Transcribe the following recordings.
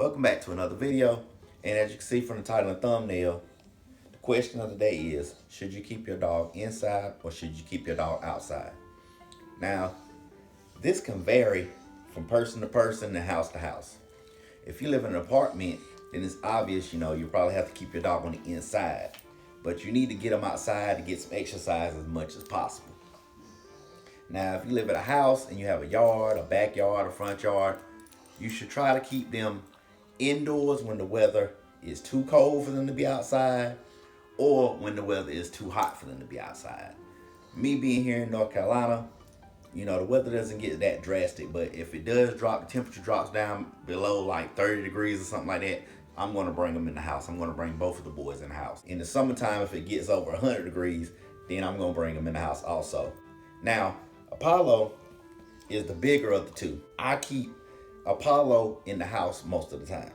Welcome back to another video. And as you can see from the title and thumbnail, the question of the day is, should you keep your dog inside or should you keep your dog outside? Now, this can vary from person to person and house to house. If you live in an apartment, then it's obvious, you probably have to keep your dog on the inside. But you need to get them outside to get some exercise as much as possible. Now, if you live at a house and you have a yard, a backyard, a front yard, you should try to keep them indoors when the weather is too cold for them to be outside or when the weather is too hot for them to be outside. Me being here in North Carolina, the weather doesn't get that drastic, but if it does drop, the temperature drops down below like 30 degrees or something like that, I'm going to bring them in the house. I'm going to bring both of the boys in the house. In the summertime, if it gets over 100 degrees, then I'm going to bring them in the house also. Now, Apollo is the bigger of the two. I keep Apollo in the house most of the time.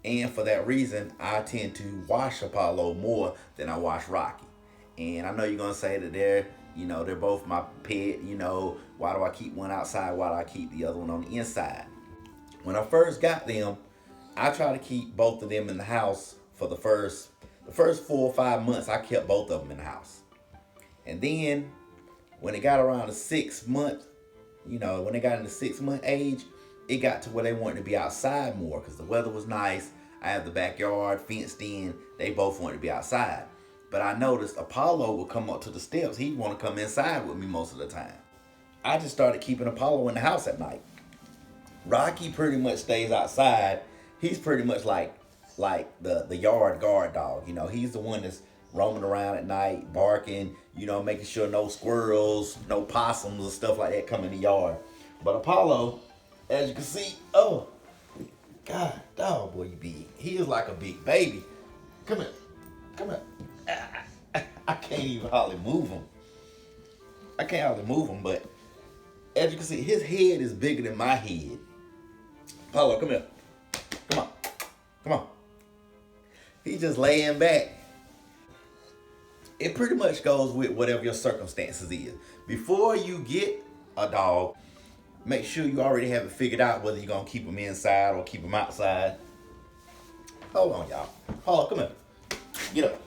And for that reason, I tend to wash Apollo more than I wash Rocky. And I know you're going to say that they're both my pet, why do I keep one outside? Why do I keep the other one on the inside? When I first got them, I try to keep both of them in the house for the first 4 or 5 months. I kept both of them in the house. And then when it got around the 6 month, when they got in the 6 month age, it got to where they wanted to be outside more because the weather was nice. I have the backyard fenced in. They both wanted to be outside. But I noticed Apollo would come up to the steps. He'd want to come inside with me most of the time. I just started keeping Apollo in the house at night. Rocky pretty much stays outside. He's pretty much like the yard guard dog. He's the one that's roaming around at night, barking, making sure no squirrels, no possums or stuff like that come in the yard. But Apollo, as you can see, oh, God, dog, boy, you big. He is like a big baby. Come here. I can't even hardly move him. But as you can see, his head is bigger than my head. Apollo, come here. Come on. He's just laying back. It pretty much goes with whatever your circumstances is. Before you get a dog, make sure you already have it figured out whether you're going to keep them inside or keep them outside. Hold on, y'all. Apollo, come here. Get up.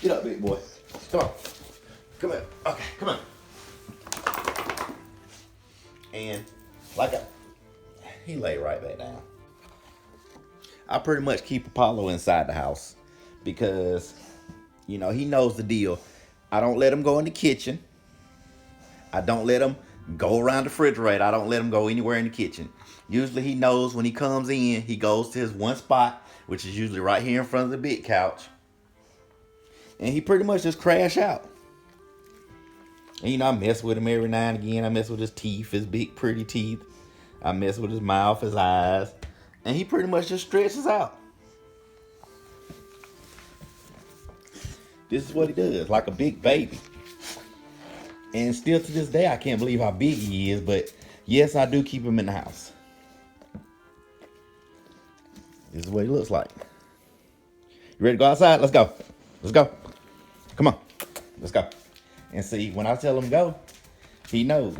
Get up, big boy. Come on. Come here. Okay, come on. And he lay right back down. I pretty much keep Apollo inside the house because, he knows the deal. I don't let him go in the kitchen. I don't let him go around the refrigerator. I don't let him go anywhere in the kitchen. Usually he knows when he comes in, he goes to his one spot, which is usually right here in front of the big couch. And he pretty much just crash out. And I mess with him every now and again. I mess with his teeth, his big pretty teeth. I mess with his mouth, his eyes. And he pretty much just stretches out. This is what he does, like a big baby. And still to this day, I can't believe how big he is. But yes, I do keep him in the house. This is what he looks like. You ready to go outside? Let's go. Come on. Let's go. And see, when I tell him go, he knows.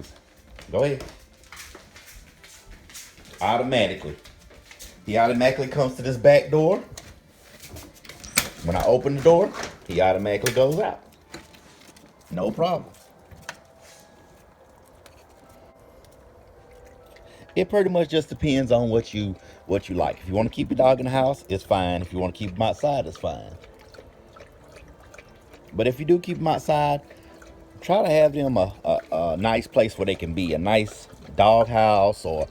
Go ahead. Automatically. He automatically comes to this back door. When I open the door, he automatically goes out. No problem. It pretty much just depends on what you like. If you want to keep your dog in the house, it's fine. If you want to keep him outside, it's fine. But if you do keep them outside, try to have them a nice place where they can be. A nice dog house or,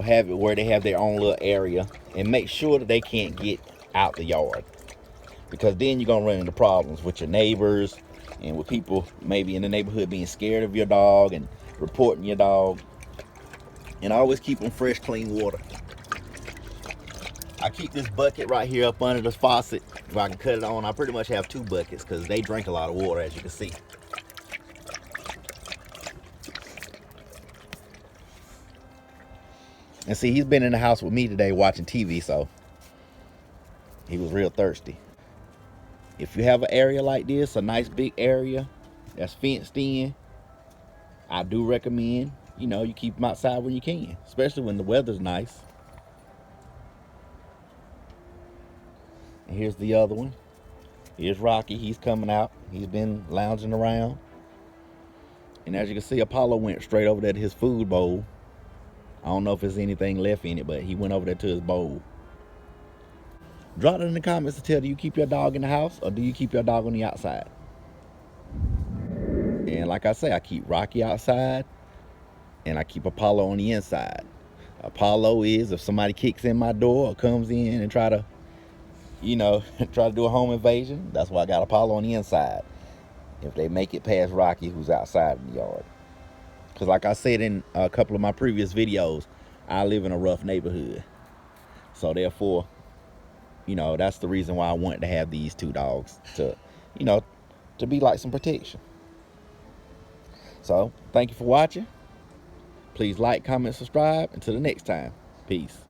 have it where they have their own little area. And make sure that they can't get out the yard. Because then you're going to run into problems with your neighbors and with people maybe in the neighborhood being scared of your dog and reporting your dog. And always keep them fresh, clean water. I keep this bucket right here up under the faucet. If I can cut it on, I pretty much have 2 buckets because they drink a lot of water, as you can see. And see, he's been in the house with me today watching TV, so he was real thirsty. If you have an area like this, a nice big area that's fenced in, I do recommend, you keep them outside when you can, especially when the weather's nice. And here's the other one. Here's Rocky. He's coming out. He's been lounging around. And as you can see, Apollo went straight over there to his food bowl. I don't know if there's anything left in it, but he went over there to his bowl. Drop it in the comments to tell, do you keep your dog in the house or do you keep your dog on the outside? And like I say, I keep Rocky outside and I keep Apollo on the inside. Apollo is if somebody kicks in my door or comes in and try to try to do a home invasion, that's why I got Apollo on the inside. If they make it past Rocky, who's outside in the yard. Because like I said in a couple of my previous videos, I live in a rough neighborhood. So therefore, that's the reason why I wanted to have these two dogs to be like some protection. So thank you for watching. Please like, comment, subscribe. Until the next time, peace.